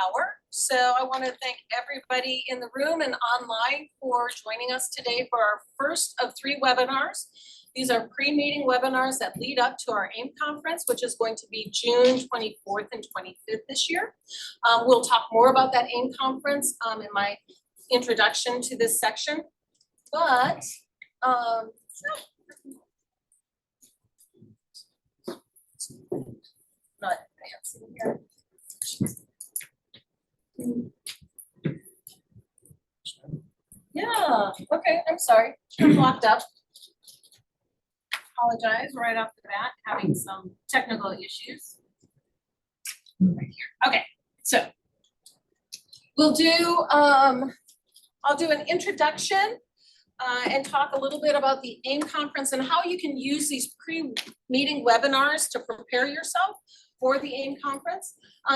hour. So I want to thank everybody in the room and online for joining us today for our first of 3 webinars. These are pre-meeting webinars that lead up to our AIM conference, which is going to be June 24th and 25th this year. We'll talk more about that AIM conference in my introduction to this section, but not advancing here. Yeah, okay, I'm sorry, I'm locked up. Apologize right off the bat, having some technical issues. Right here. Okay, so we'll do, I'll do an introduction and talk a little bit about the AIM conference and how you can use these pre-meeting webinars to prepare yourself for the AIM conference.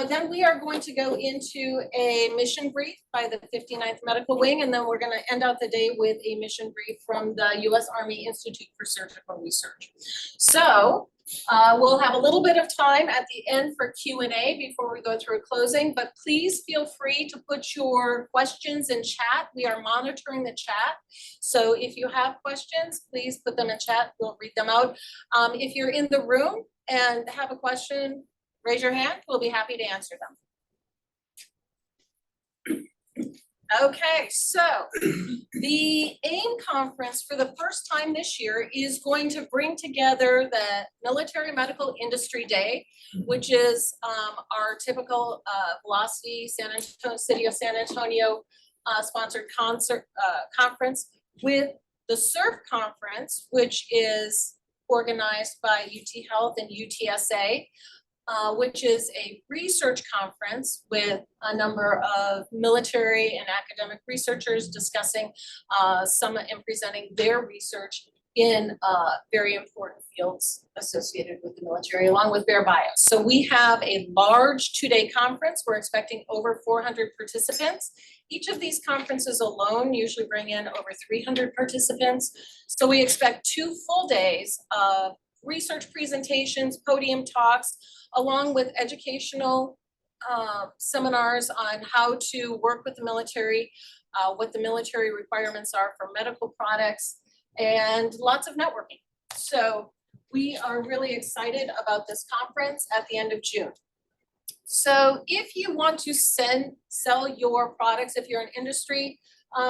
Then we are going to go into a mission brief by the 59th Medical Wing, and then we're going to end out the day with a mission brief from the U.S. Army Institute for Surgical Research. So we'll have a little bit of time at the end for Q&A before we go through closing, but please feel free to put your questions in chat. We are monitoring the chat. So if you have questions, please put them in chat. We'll read them out. If you're in the room and have a question, raise your hand. We'll be happy to answer them. Okay, so the AIM conference for the first time this year is going to bring together the Military Medical Industry Day, which is our typical Velocity City of San Antonio sponsored conference, with the SURF conference, which is organized by UT Health and UTSA. Which is a research conference with a number of military and academic researchers discussing some and presenting their research in very important fields associated with the military, along with Bear Bio. So we have a large 2-day conference. We're expecting over 400 participants. Each of these conferences alone usually bring in over 300 participants. So we expect 2 full days of research presentations, podium talks, along with educational seminars on how to work with the military, what the military requirements are for medical products, and lots of networking. So we are really excited about this conference at the end of June. So if you want to sell your products, if you're an industry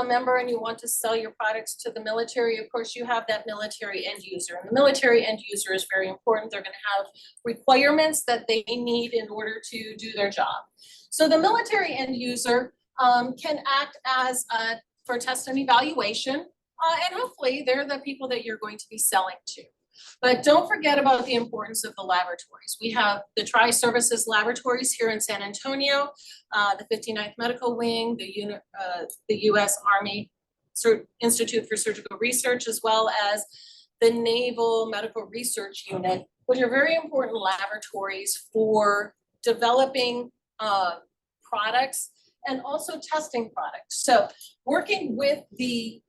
member and you want to sell your products to the military, of course you have that military end user. And the military end user is very important. They're going to have requirements that they need in order to do their job. So the military end user can act as for test and evaluation, and hopefully they're the people that you're going to be selling to. But don't forget about the importance of the laboratories. We have the Tri-Services laboratories here in San Antonio, the 59th Medical Wing, the U.S. Army Institute for Surgical Research, as well as the Naval Medical Research Unit, which are very important laboratories for developing products and also testing products. So working with the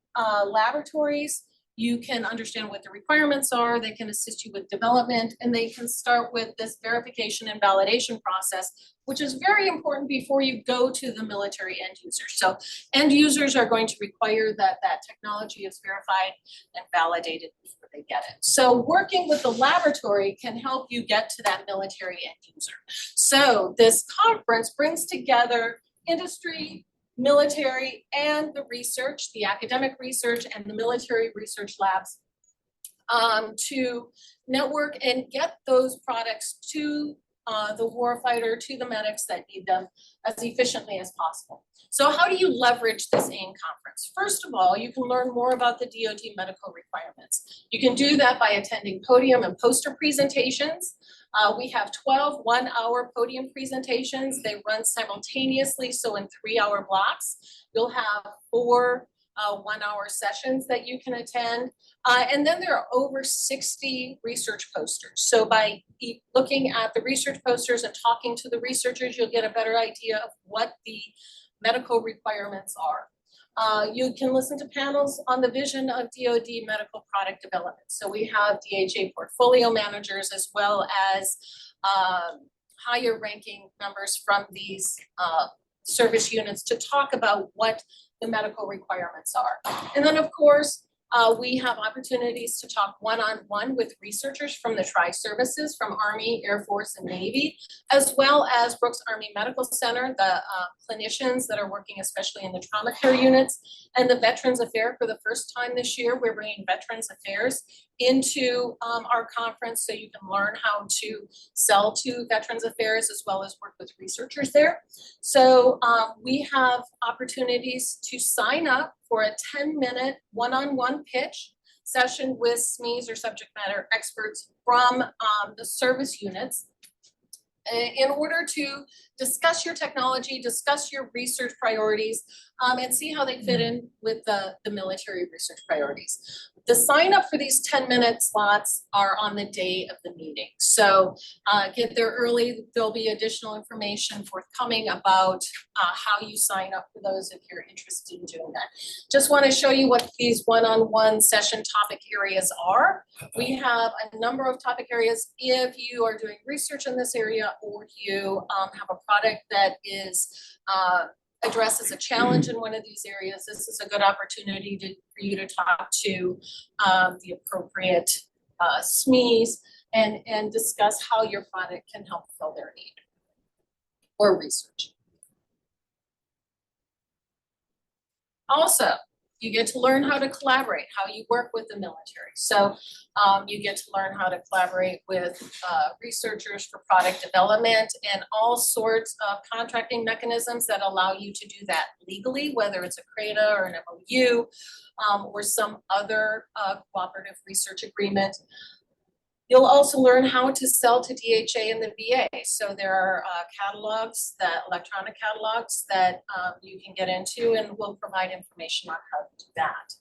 laboratories, you can understand what the requirements are, they can assist you with development, and they can start with this verification and validation process, which is very important before you go to the military end users. So end users are going to require that that technology is verified and validated before they get it. So working with the laboratory can help you get to that military end user. So this conference brings together industry, military, and the research, the academic research and the military research labs to network and get those products to the warfighter, to the medics that need them as efficiently as possible. So how do you leverage this AIM conference? First of all, you can learn more about the DoD medical requirements. You can do that by attending podium and poster presentations. We have 12 one-hour podium presentations. They run simultaneously, so in 3-hour blocks. You'll have 4 one-hour sessions that you can attend. And then there are over 60 research posters. So by looking at the research posters and talking to the researchers, you'll get a better idea of what the medical requirements are. You can listen to panels on the vision of DoD medical product development. So we have DHA portfolio managers as well as higher ranking members from these service units to talk about what the medical requirements are. And then of course, we have opportunities to talk one-on-one with researchers from the tri-services, from Army, Air Force, and Navy, as well as Brooks Army Medical Center, the clinicians that are working especially in the trauma care units, and the Veterans Affairs. For the first time this year, we're bringing Veterans Affairs into our conference so you can learn how to sell to Veterans Affairs as well as work with researchers there. So we have opportunities to sign up for a 10-minute one-on-one pitch session with SMEs or subject matter experts from the service units in order to discuss your technology, discuss your research priorities, and see how they fit in with the military research priorities. The sign up for these 10-minute slots are on the day of the meeting. So get there early. There'll be additional information forthcoming about how you sign up for those if you're interested in doing that. Just want to show you what these one-on-one session topic areas are. We have a number of topic areas. If you are doing research in this area or you have a product that is addresses a challenge in one of these areas, this is a good opportunity for you to talk to the appropriate SMEs and discuss how your product can help fill their need or research. Also, you get to learn how to collaborate, how you work with the military. So you get to learn how to collaborate with researchers for product development and all sorts of contracting mechanisms that allow you to do that legally, whether it's a CRADA or an MOU or some other cooperative research agreement. You'll also learn how to sell to DHA and the VA. So there are catalogs, electronic catalogs that you can get into, and we'll provide information on how to do that.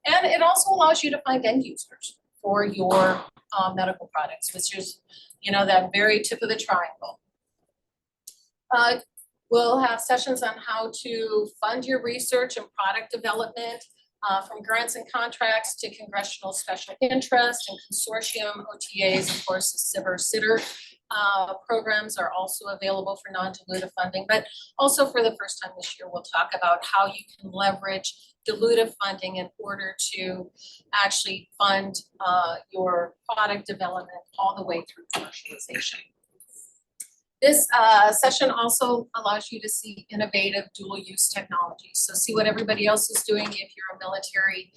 And it also allows you to find end users for your medical products, which is, you know, that very tip of the triangle. We'll have sessions on how to fund your research and product development. From grants and contracts to congressional special interest and consortium, OTAs, of course, the SIVR-SITR programs are also available for non-dilutive funding. But also for the first time this year, we'll talk about how you can leverage dilutive funding in order to actually fund your product development all the way through commercialization. This session also allows you to see innovative dual-use technologies. So see what everybody else is doing if you're a military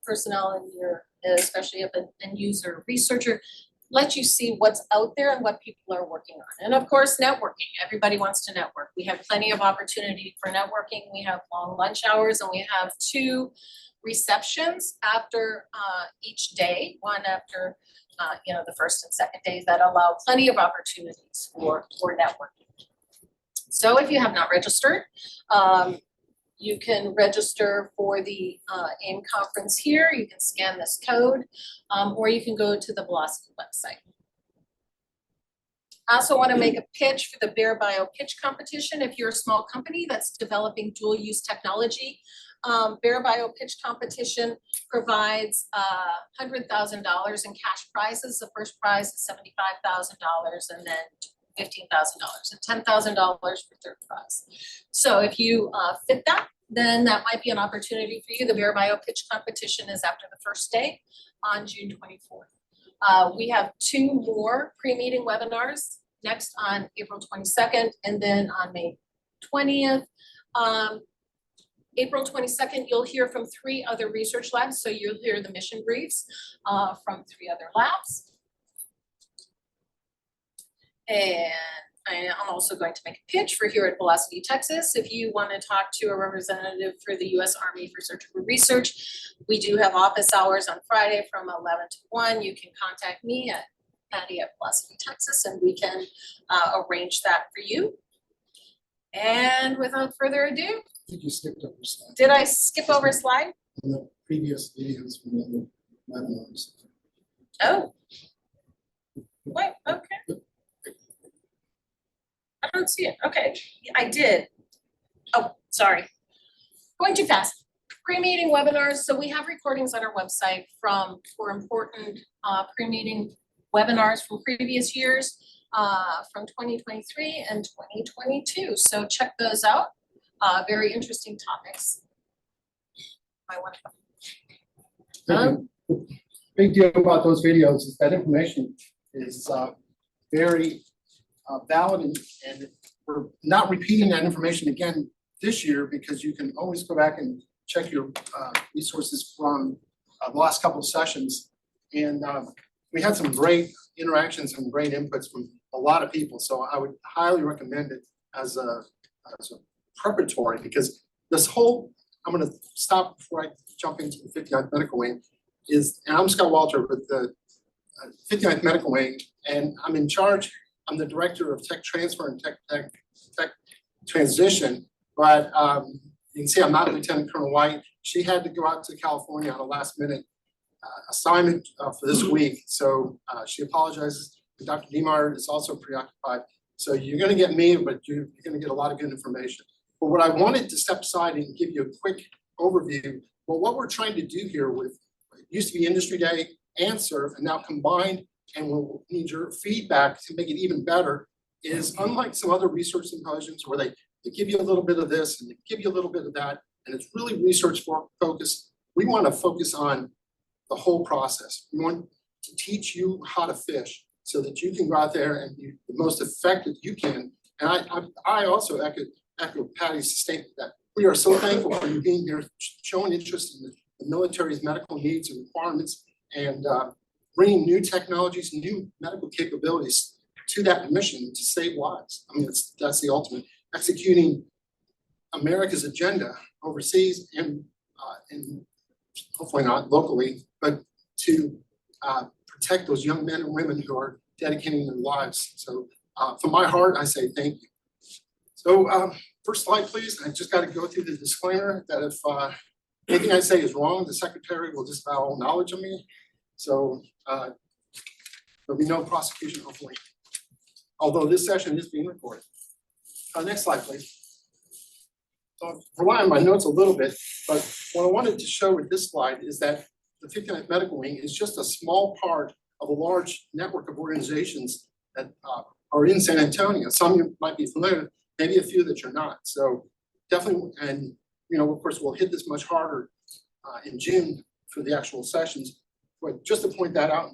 personnel and you're especially an end user researcher. Let you see what's out there and what people are working on. And of course, networking. Everybody wants to network. We have plenty of opportunity for networking. We have long lunch hours and we have 2 receptions after each day, one after you know, the first and second days, that allow plenty of opportunities for networking. So if you have not registered, you can register for the AIM conference here. You can scan this code, or you can go to the Velocity website. I also want to make a pitch for the Bear Bio Pitch Competition. If you're a small company that's developing dual-use technology, Bear Bio Pitch Competition provides $100,000 in cash prizes. The first prize is $75,000 and then $15,000 and $10,000 for third prize. So if you fit that, then that might be an opportunity for you. The Bear Bio Pitch Competition is after the first day on June 24th. We have 2 more pre-meeting webinars, next on April 22nd and then on May 20th. April 22nd, you'll hear from 3 other research labs. So you'll hear the mission briefs from 3 other labs. And I'm also going to make a pitch for here at Velocity, Texas. If you want to talk to a representative for the U.S. Army for Surgical Research, we do have office hours on Friday from 11 to 1. You can contact me at Patty at Velocity, Texas, and we can arrange that for you. And without further ado, I think you skipped over a slide. Did I skip over a slide? On the previous videos from the other webinars. Oh. Wait, okay. I don't see it. Okay, I did. Oh, sorry. Going too fast. Pre-meeting webinars. So we have recordings on our website for important pre-meeting webinars from previous years. from 2023 and 2022. So check those out. Very interesting topics. I want to. Thank you. Big deal about those videos is that information is very valid, and we're not repeating that information again this year because you can always go back and check your resources from the last couple of sessions. And we had some great interactions and great inputs from a lot of people. So I would highly recommend it as a preparatory, because this whole, I'm going to stop before I jump into the 59th Medical Wing, and I'm Scott Walter with the 59th Medical Wing, and I'm in charge. I'm the director of tech transfer and tech transition, but you can see I'm not Lieutenant Colonel White. She had to go out to California on a last minute assignment for this week. So she apologizes. And Dr. Niemeyer is also preoccupied. So you're going to get me, but you're going to get a lot of good information. But what I wanted to step aside and give you a quick overview, well, what we're trying to do here with it used to be Industry Day and SURF, and now combined, and we'll need your feedback to make it even better, is unlike some other research symposiums where they give you a little bit of this and they give you a little bit of that, and it's really research focused. We want to focus on the whole process. We want to teach you how to fish so that you can go out there and be the most effective you can. And I also echo Patty's statement that we are so thankful for you being here, showing interest in the military's medical needs and requirements, and bringing new technologies, new medical capabilities to that mission to save lives. I mean, that's the ultimate. Executing America's agenda overseas and hopefully not locally, but to protect those young men and women who are dedicating their lives. So from my heart, I say thank you. So first slide, please. I just got to go through the disclaimer that if anything I say is wrong, the secretary will disavow all knowledge of me. So there'll be no prosecution, hopefully. Although this session is being recorded. Next slide, please. So I'm relying on my notes a little bit, but what I wanted to show with this slide is that the 59th Medical Wing is just a small part of a large network of organizations that are in San Antonio. Some you might be familiar, maybe a few that you're not. So definitely, and you know, of course, we'll hit this much harder in June for the actual sessions. But just to point that out,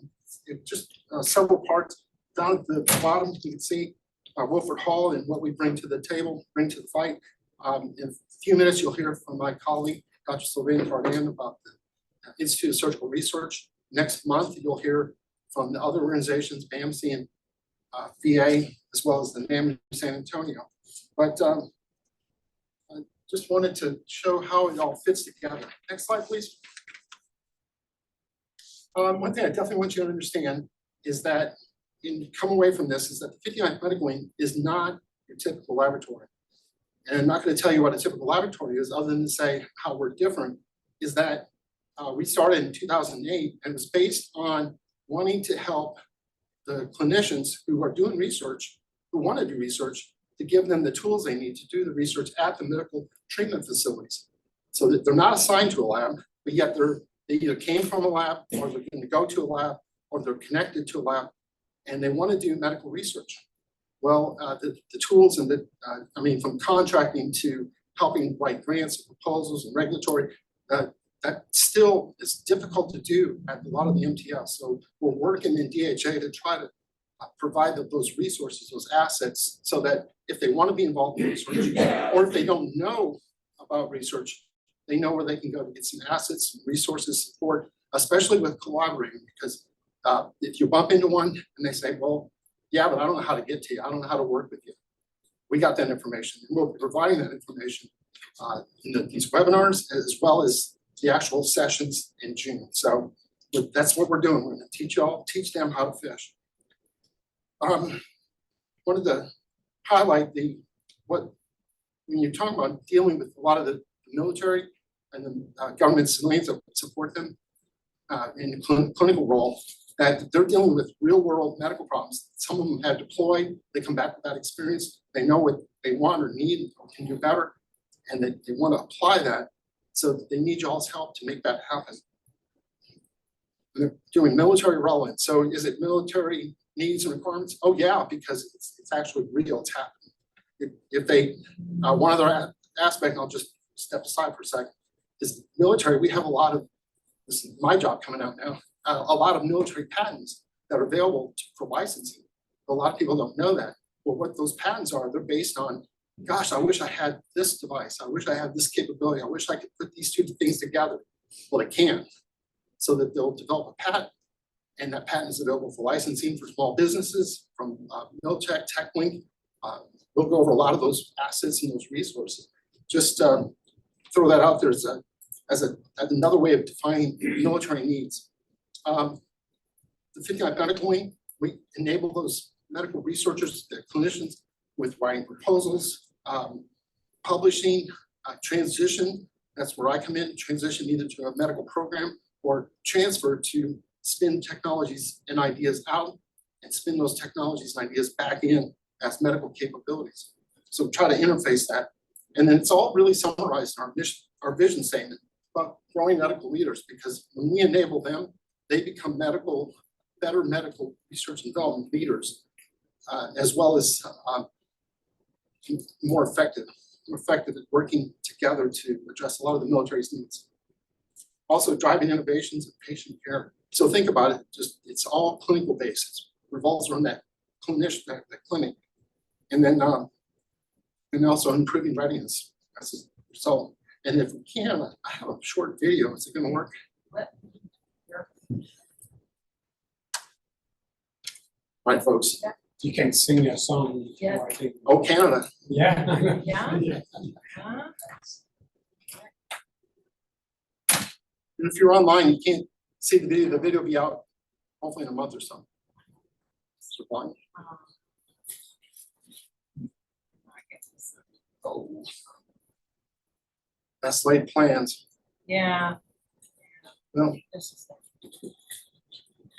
just several parts down at the bottom, you can see Wilford Hall and what we bring to the table, bring to the fight. In a few minutes, you'll hear from my colleague, Dr. Sylvain Cardin, about the Institute of Surgical Research. Next month, you'll hear from the other organizations, BAMC and VA, as well as the NAM in San Antonio. But I just wanted to show how it all fits together. Next slide, please. One thing I definitely want you to understand is that come away from this is that the 59th Medical Wing is not your typical laboratory. And I'm not going to tell you what a typical laboratory is other than to say how we're different, is that we started in 2008 and it was based on wanting to help the clinicians who are doing research, who want to do research, to give them the tools they need to do the research at the medical treatment facilities. So that they're not assigned to a lab, but yet they either came from a lab, or they're going to go to a lab, or they're connected to a lab, and they want to do medical research. Well, the tools and I mean, from contracting to helping write grants and proposals and regulatory, that still is difficult to do at a lot of the MTS. So we're working in DHA to try to provide those resources, those assets, so that if they want to be involved in research, or if they don't know about research, they know where they can go to get some assets, some resources, support, especially with collaborating. Because if you bump into one and they say, well, yeah, but I don't know how to get to you. I don't know how to work with you. We got that information, and we'll be providing that information in these webinars, as well as the actual sessions in June. So that's what we're doing. We're going to teach them how to fish. Wanted to highlight when you're talking about dealing with a lot of the military and the government civilians that support them in the clinical role, that they're dealing with real world medical problems. Some of them have deployed, they come back with that experience, they know what they want or need or can do better, and they want to apply that. So they need y'all's help to make that happen. And they're doing military relevant. So is it military needs and requirements? Oh, yeah, because it's actually real, it's happening. If they, one other aspect, I'll just step aside for a second, is military, we have a lot of, this is my job coming out now, a lot of military patents that are available for licensing. A lot of people don't know that. Well, what those patents are, they're based on, gosh, I wish I had this device. I wish I had this capability. I wish I could put these two things together. Well, they can, so that they'll develop a patent. And that patent is available for licensing for small businesses from Miltech, TechLink. We'll go over a lot of those assets and those resources. Just throw that out there as another way of defining military needs. The 59th Medical Wing, we enable those medical researchers, the clinicians, with writing proposals, publishing, transition. That's where I come in, transition either to a medical program or transfer to spin technologies and ideas out and spin those technologies and ideas back in as medical capabilities. So try to interface that. And then it's all really summarized in our mission, our vision statement about growing medical leaders, because when we enable them, they become better medical research and development leaders, as well as more effective at working together to address a lot of the military's needs. Also driving innovations in patient care. So think about it, just it's all clinical based. It revolves around that clinician, that clinic. And then and also improving readiness as a result. And if we can, I have a short video. Is it gonna work? Right, folks. You can sing a song. Yeah. I think. Oh, Canada. Yeah. Yeah. And if you're online, you can't see the video. The video will be out hopefully in a month or so. So fine. Oh. Best laid plans. Yeah. Well,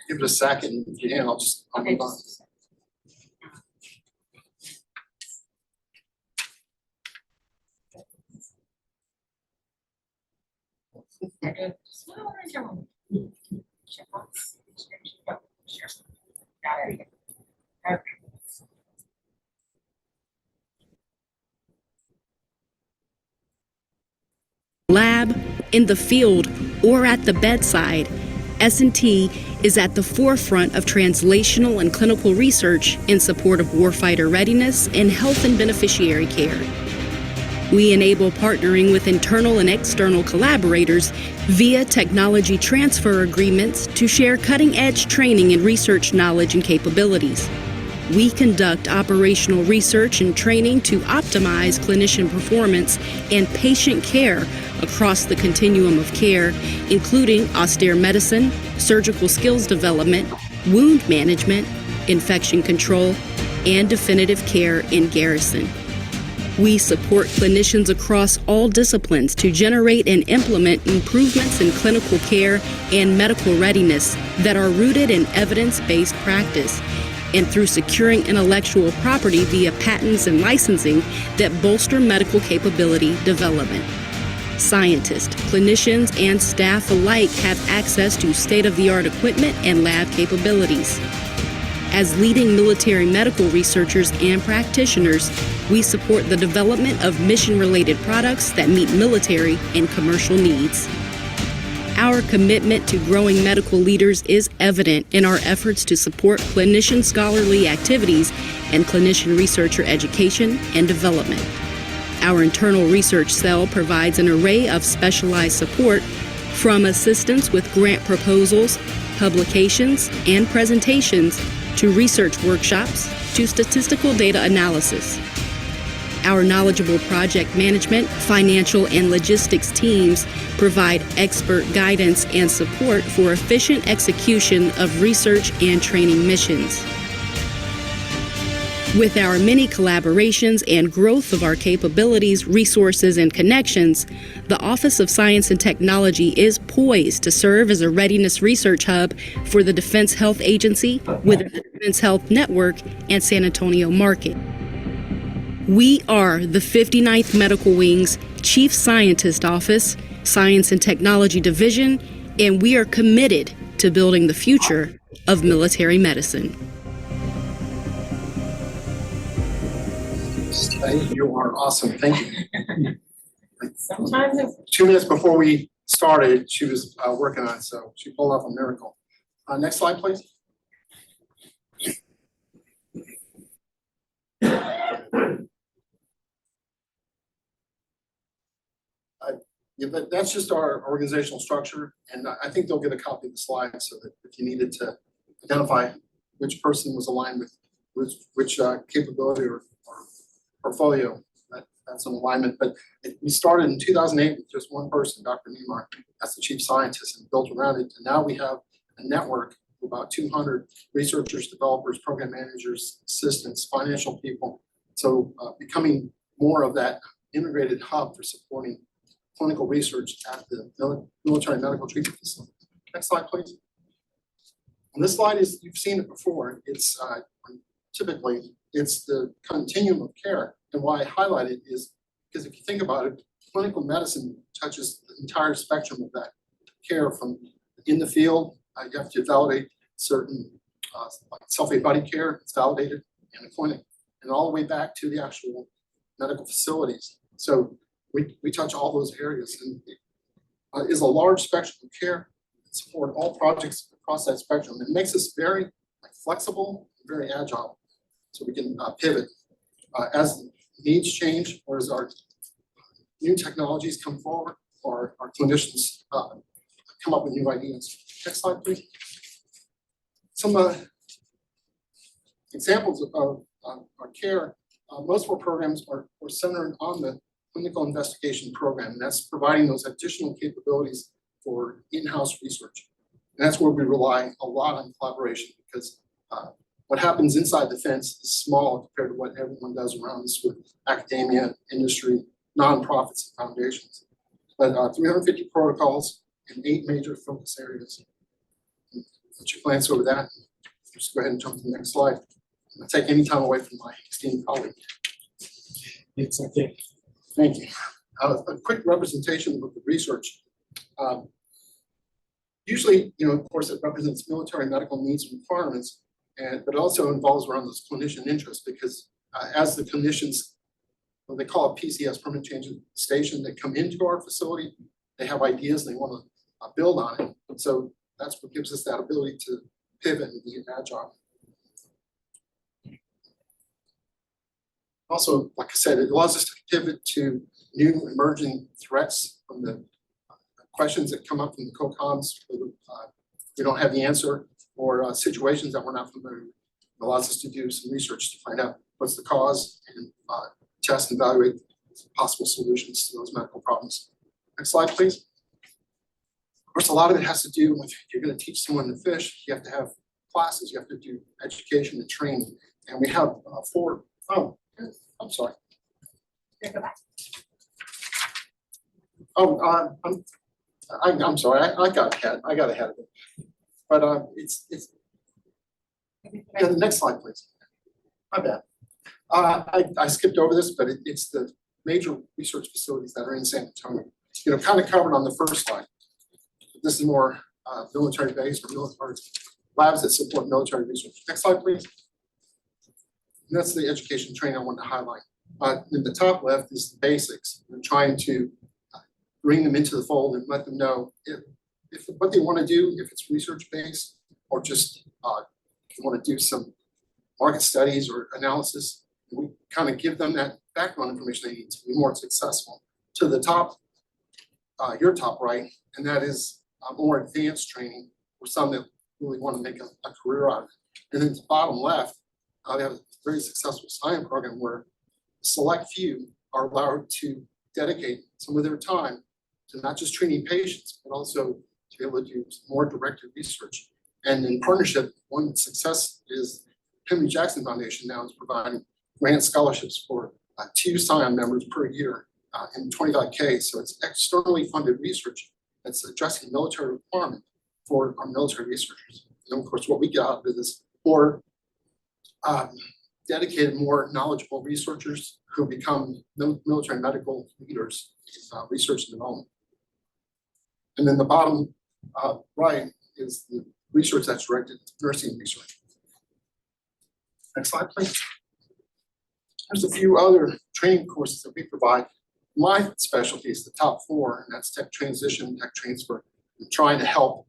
give it a second. If you can, I'll Okay, move on. just lab, in the field, or at the bedside, S&T is at the forefront of translational and clinical research in support of warfighter readiness and health and beneficiary care. We enable partnering with internal and external collaborators via technology transfer agreements to share cutting-edge training and research knowledge and capabilities. We conduct operational research and training to optimize clinician performance and patient care across the continuum of care, including austere medicine, surgical skills development, wound management, infection control, and definitive care in garrison. We support clinicians across all disciplines to generate and implement improvements in clinical care and medical readiness that are rooted in evidence-based practice, and through securing intellectual property via patents and licensing that bolster medical capability development. Scientists, clinicians, and staff alike have access to state-of-the-art equipment and lab capabilities. As leading military medical researchers and practitioners, we support the development of mission-related products that meet military and commercial needs. Our commitment to growing medical leaders is evident in our efforts to support clinician scholarly activities and clinician researcher education and development. Our internal research cell provides an array of specialized support, from assistance with grant proposals, publications, and presentations, to research workshops, to statistical data analysis. Our knowledgeable project management, financial, and logistics teams provide expert guidance and support for efficient execution of research and training missions. With our many collaborations and growth of our capabilities, resources, and connections, the Office of Science and Technology is poised to serve as a readiness research hub for the Defense Health Agency within the Defense Health Network and San Antonio market. We are the 59th Medical Wing's Chief Scientist Office, Science and Technology Division, and we are committed to building the future of military medicine. You are awesome. Thank you. Sometimes it's 2 minutes before we started, she was working on it, so she pulled off a miracle. Next slide, please. Yeah, but that's just our organizational structure, and I think they'll get a copy of the slide so that if you needed to identify which person was aligned with which capability or portfolio, that's an alignment. But we started in 2008 with just one person, Dr. Niemeyer, as the chief scientist, and built around it. And now we have a network of about 200 researchers, developers, program managers, assistants, financial people. So becoming more of that integrated hub for supporting clinical research at the military medical treatment facility. Next slide, please. And this slide is, you've seen it before. It's typically, it's the continuum of care. And why I highlight it is because if you think about it, clinical medicine touches the entire spectrum of that care, from in the field, you have to validate certain like self-aid body care, it's validated in the clinic, and all the way back to the actual medical facilities. So we touch all those areas, and it is a large spectrum of care that support all projects across that spectrum. It makes us very flexible, very agile, so we can pivot as needs change, or as our new technologies come forward, or our clinicians come up with new ideas. Next slide, please. Some examples of our care. Most of our programs are centered on the clinical investigation program, and that's providing those additional capabilities for in-house research. And that's where we rely a lot on collaboration, because what happens inside the fence is small compared to what everyone does around us with academia, industry, nonprofits, and foundations. But 350 protocols in 8 major focus areas. Let you glance over that. Just go ahead and jump to the next slide. I'm not take any time away from my esteemed colleague. It's okay. Thank you. A quick representation of the research. Usually, of course, it represents military medical needs and requirements, but it also involves around this clinician interest, because as the clinicians, what they call a PCS, permanent change of station, they come into our facility, they have ideas, they want to build on it. And so that's what gives us that ability to pivot and be agile. Also, like I said, it allows us to pivot to new emerging threats from the questions that come up from the COCOMs. We don't have the answer, or situations that we're not familiar with. It allows us to do some research to find out what's the cause and test and evaluate possible solutions to those medical problems. Next slide, please. Of course, a lot of it has to do with, if you're going to teach someone to fish, you have to have classes, you have to do education and training. And we have 4, I'm sorry. Oh, I'm sorry. I got ahead of it. But it's yeah, the next slide, please. My bad. I skipped over this, but it's the major research facilities that are in San Antonio. Kind of covered on the first slide. This is more military based, or military labs that support military research. Next slide, please. And that's the education training I want to highlight. In the top left is the basics. I'm trying to bring them into the fold and let them know if what they want to do, if it's research based, or just if you want to do some market studies or analysis. We kind of give them that background information they need to be more successful. To the top, your top right, and that is more advanced training for some that really want to make a career out of it. And then to the bottom left, we have a very successful science program where select few are allowed to dedicate some of their time to not just treating patients, but also to be able to do more directed research. And in partnership, one success is Henry Jackson Foundation now is providing grant scholarships for 2 SCION members per year and $25K. So it's externally funded research that's addressing military requirement for our military researchers. And of course, what we get out of it is more dedicated, more knowledgeable researchers who become military medical leaders in research and development. And then the bottom right is the research that's directed to nursing research. Next slide, please. There's a few other training courses that we provide. My specialty is the top 4, and that's tech transition, tech transfer. I'm trying to help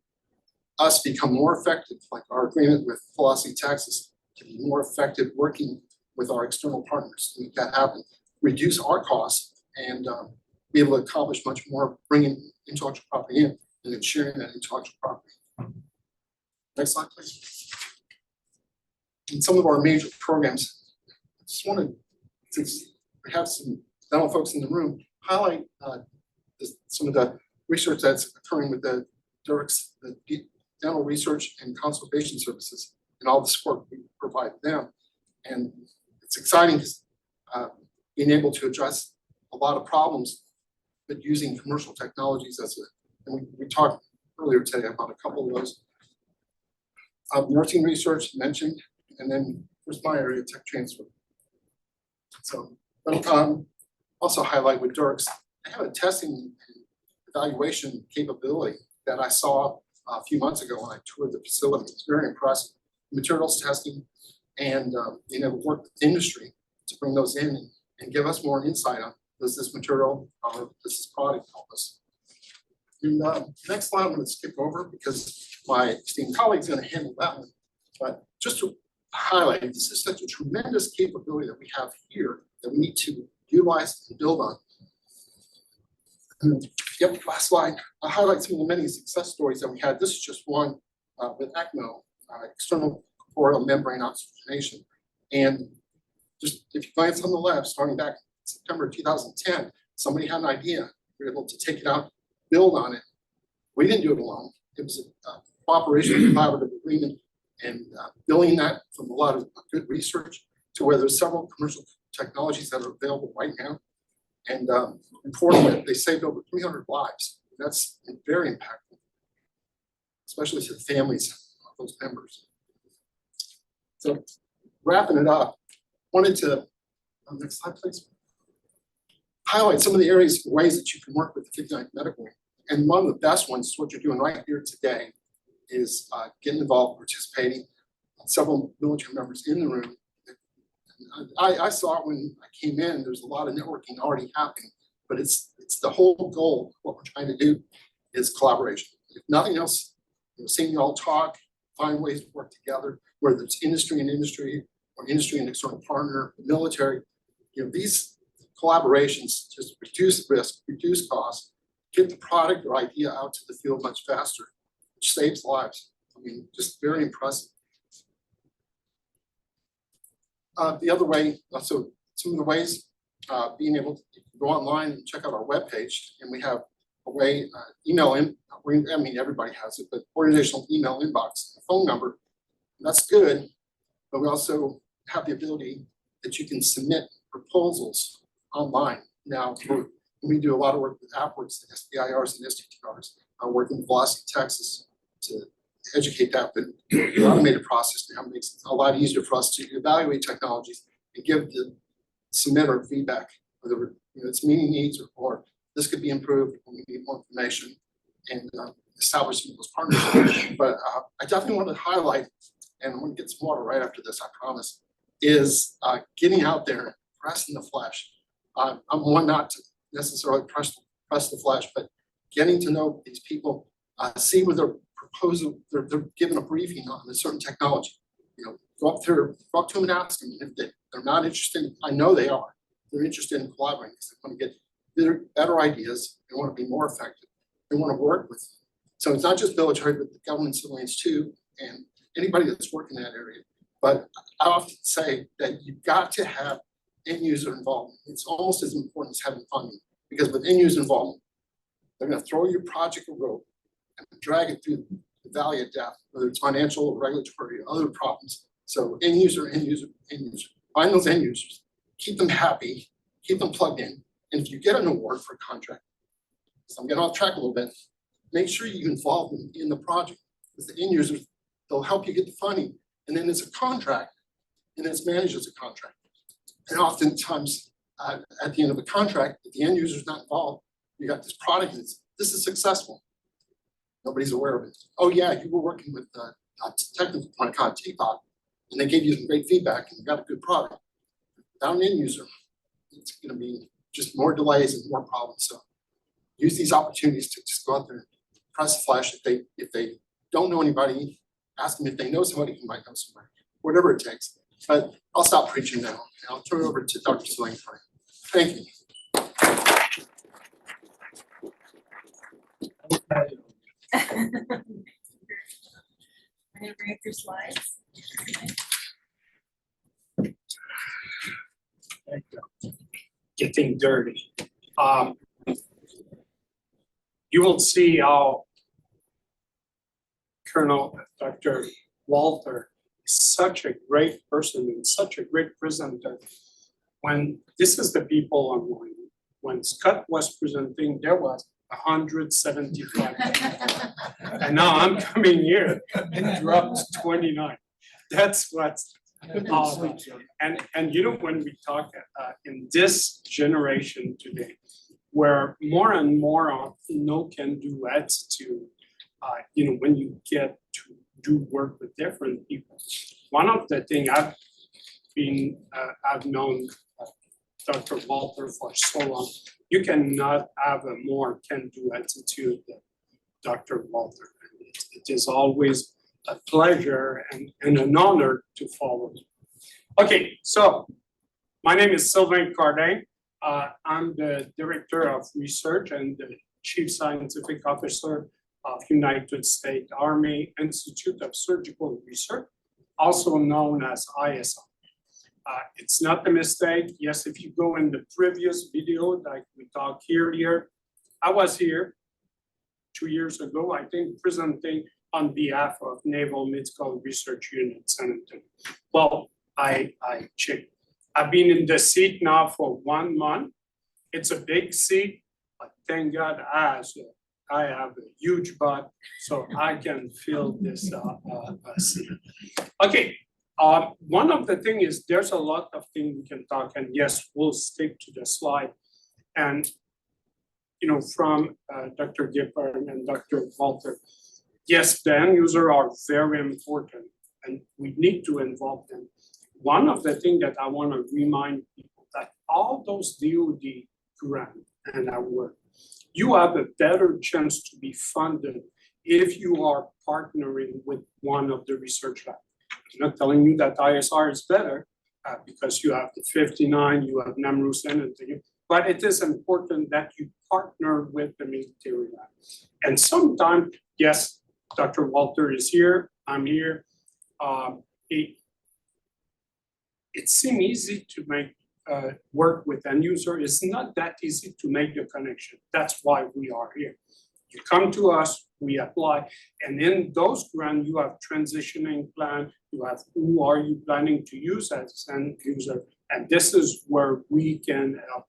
us become more effective, like our agreement with Velocity Texas, to be more effective working with our external partners to make that happen, reduce our costs, and be able to accomplish much more, bringing intellectual property in and then sharing that intellectual property. Next slide, please. In some of our major programs, I just wanted, since we have some dental folks in the room, highlight some of the research that's occurring with the DIRCs, the dental research and consultation services, and all the support we provide them. And it's exciting being able to address a lot of problems, but using commercial technologies as and we talked earlier today about a couple of those. Nursing research mentioned, and then here's my area, tech transfer. So, but also highlight with DIRCs, I have a testing and evaluation capability that I saw a few months ago when I toured the facility. It's very impressive. Materials testing and being able to work with industry to bring those in and give us more insight on, does this material or does this product help us? And next slide I'm going to skip over because my esteemed colleague's going to handle that one. But just to highlight, this is such a tremendous capability that we have here that we need to utilize and build on. Yep, last slide. I'll highlight some of the many success stories that we had. This is just one with ECMO, external corporeal membrane oxygenation. And just if you glance on the left, starting back in September 2010, somebody had an idea. We were able to take it out, build on it. We didn't do it alone. It was a cooperation, collaborative agreement, and building that from a lot of good research to where there's several commercial technologies that are available right now. And importantly, they saved over 300 lives. That's very impactful, especially to the families of those members. So wrapping it up, wanted to, next slide please, highlight some of the areas, ways that you can work with the 59th Medical Wing. And one of the best ones, what you're doing right here today, is getting involved, participating. Several military members in the room. I saw it when I came in, there's a lot of networking already happening, but it's the whole goal. What we're trying to do is collaboration. If nothing else, seeing you all talk, find ways to work together, whether it's industry and industry, or industry and external partner, military. These collaborations just reduce risk, reduce costs, get the product or idea out to the field much faster, which saves lives. I mean, just very impressive. The other way, so some of the ways, being able to go online and check out our webpage, and we have a way, email in, I mean, everybody has it, but organizational email inbox, a phone number, that's good, but we also have the ability that you can submit proposals online. Now, we do a lot of work with AppWorks, SBIRs and STTRs. I'm working with Velocity Texas to educate that, but the automated process now makes it a lot easier for us to evaluate technologies and give the submitter feedback, whether it's meeting needs or this could be improved when we need more information and establish some of those partnerships. But I definitely want to highlight, and I'm going to get some water right after this, I promise, is getting out there, pressing the flesh. I'm one not to necessarily press the flesh, but getting to know these people, see where they're proposal, they're given a briefing on a certain technology. Go up to them and ask them if they're not interested. I know they are. They're interested in collaborating because they want to get better ideas. They want to be more effective. They want to work with. So it's not just military, but the government civilians too, and anybody that's working in that area. But I often say that you've got to have end user involvement. It's almost as important as having funding, because with end user involvement, they're going to throw your project a rope and drag it through the valley of death, whether it's financial or regulatory or other problems. So end user. Find those end users, keep them happy, keep them plugged in. And if you get an award for a contract, so I'm getting off track a little bit, make sure you involve them in the project, because the end users, they'll help you get the funding. And then it's a contract, and it's managed as a contract. And oftentimes at the end of a contract, if the end user is not involved, you got this product, this is successful. Nobody's aware of it. Oh yeah, you were working with a technical point of contact, and they gave you some great feedback and you got a good product. without an end user, it's gonna be just more delays and more problems. So use these opportunities to just go out there, press the flash. If they don't know anybody, ask them if they know somebody who might know somebody, whatever it takes. But I'll stop preaching now. And I'll turn it over to Dr. Sling. Thank you. I'm gonna bring up your slides. Getting dirty. You will see how Colonel Dr. Walter is such a great person and such a great presenter. When this is the people online, when Scott was presenting, there was 175. And now I'm coming here and dropped 29. That's what's all about. And you know, when we talk in this generation today, where more and more of no can do attitude, you know, when you get to do work with different people. One of the things I've known Dr. Walter for so long, you cannot have a more can do attitude than Dr. Walter. It is always a pleasure and an honor to follow you. Okay, so my name is Sylvain Cardin. I'm the Director of Research and the Chief Scientific Officer of United States Army Institute of Surgical Research, also known as ISR. It's not a mistake. Yes, if you go in the previous video, like we talked here, I was here 2 years ago, I think, presenting on behalf of Naval Medical Research Unit, San Antonio. Well, I checked. I've been in the seat now for 1 month. It's a big seat, but thank God I have a huge butt, so I can fill this seat. Okay, one of the things is there's a lot of things we can talk, and yes, we'll stick to the slide. And you know, from Dr. Gippard and Dr. Walter, yes, the end user are very important, and we need to involve them. One of the things that I want to remind people that all those DoD grants and our work, you have a better chance to be funded if you are partnering with one of the research labs. I'm not telling you that ISR is better because you have the 59, you have NAMRUS and things, but it is important that you partner with the military lab. And sometimes, yes, Dr. Walter is here, I'm here. It seems easy to make work with end user. It's not that easy to make the connection. That's why we are here. You come to us, we apply, and in those grants, you have transitioning plan, you have who are you planning to use as end user, and this is where we can help.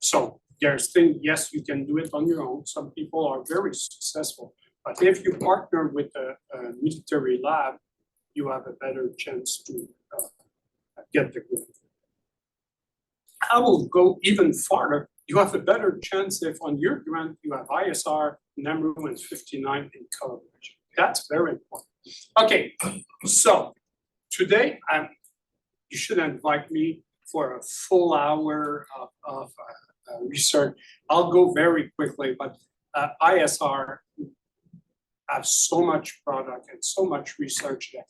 So there's things, yes, you can do it on your own. Some people are very successful, but if you partner with a military lab, you have a better chance to get the grant. I will go even farther. You have a better chance if on your grant you have ISR, NAMRU, and 59 in collaboration. That's very important. Okay, so today you should invite me for a full hour of research. I'll go very quickly, but ISR have so much product and so much research that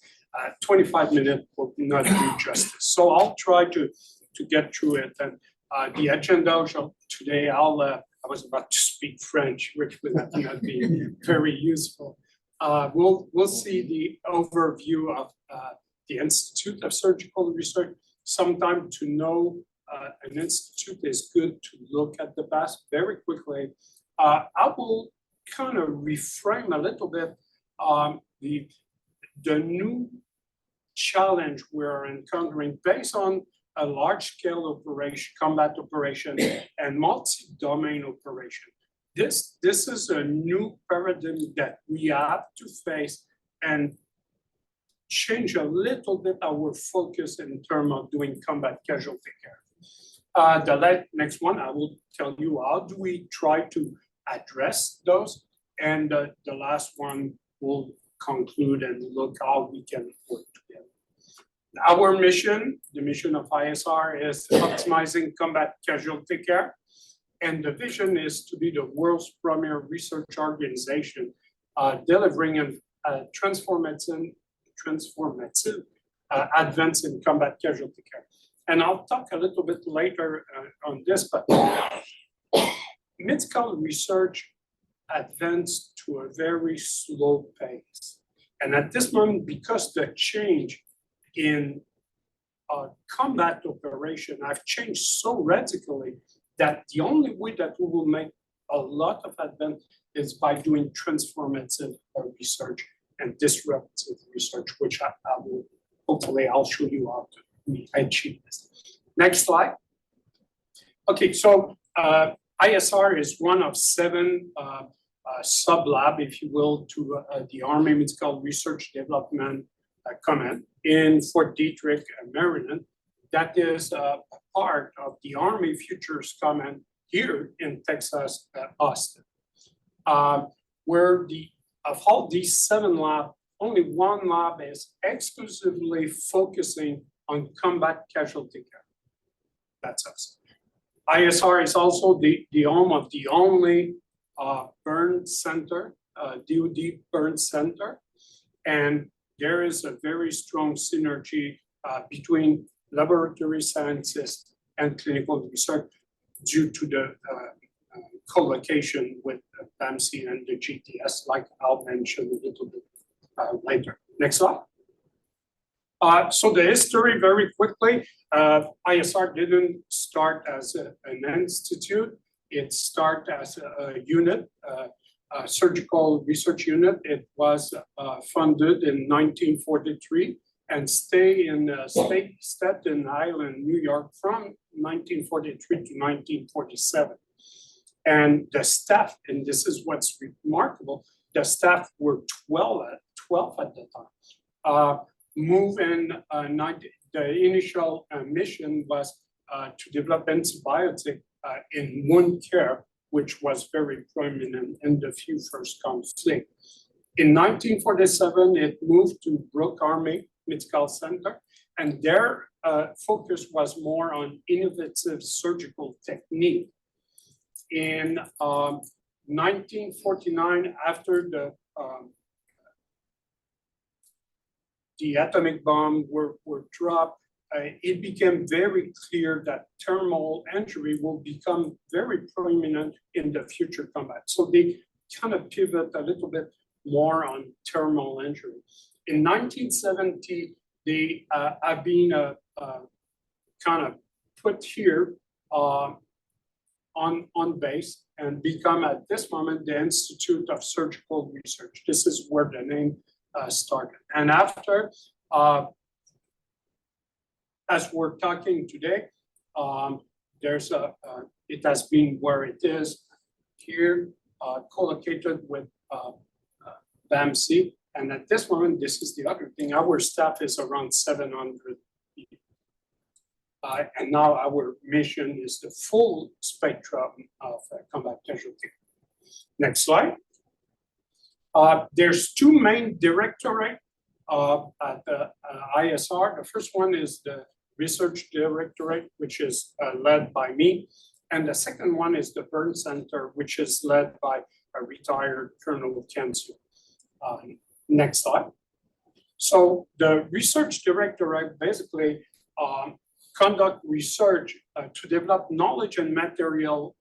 25 minutes will not do justice. So I'll try to get through it. And the agenda today, I was about to speak French, which would not be very useful. We'll see the overview of the Institute of Surgical Research. Sometime to know an institute is good to look at the past very quickly. I will kind of reframe a little bit the new challenge we're encountering based on a large-scale operation, combat operation, and multi-domain operation. This is a new paradigm that we have to face and change a little bit our focus in terms of doing combat casualty care. The next one, I will tell you how do we try to address those, and the last one will conclude and look how we can work together. Our mission, the mission of ISR, is optimizing combat casualty care. And the vision is to be the world's premier research organization delivering a transformative advance in combat casualty care. And I'll talk a little bit later on this, but medical research advanced to a very slow pace. And at this moment, because the change in combat operation have changed so radically that the only way that we will make a lot of advance is by doing transformative research and disruptive research, which I will, hopefully I'll show you how to achieve this. Next slide. Okay, so ISR is one of 7 sub-lab, if you will, to the Army Medical Research Development Command in Fort Detrick, Maryland. That is a part of the Army Futures Command here in Texas, Austin. Where of all these 7 labs, only 1 lab is exclusively focusing on combat casualty care. That's us. ISR is also the home of the only burn center, DoD burn center. And there is a very strong synergy between laboratory scientists and clinical research due to the co-location with BAMC and the GTS, like I'll mention a little bit later. Next slide. So the history very quickly, ISR didn't start as an institute. It started as a unit, a surgical research unit. It was funded in 1943 and stayed in Staten Island, New York from 1943 to 1947. And the staff, and this is what's remarkable, the staff were 12 at the time. The initial mission was to develop antibiotic in wound care, which was very prominent in the few first conflict. In 1947, it moved to Brooke Army Medical Center, and their focus was more on innovative surgical technique. In 1949, after the atomic bomb were dropped, it became very clear that thermal injury will become very prominent in the future combat. So they kind of pivot a little bit more on thermal injury. In 1970, they have been kind of put here on base and become at this moment the Institute of Surgical Research. This is where the name started. And after, as we're talking today, there's it has been where it is here, co-located with BAMC. And at this moment, this is the other thing, our staff is around 700 people. And now our mission is the full spectrum of combat casualty. Next slide. There's 2 main directorates at the ISR. The first one is the Research Directorate, which is led by me. And the second one is the Burn Center, which is led by a retired Colonel Cancer. Next slide. So the Research Directorate basically conduct research to develop knowledge and material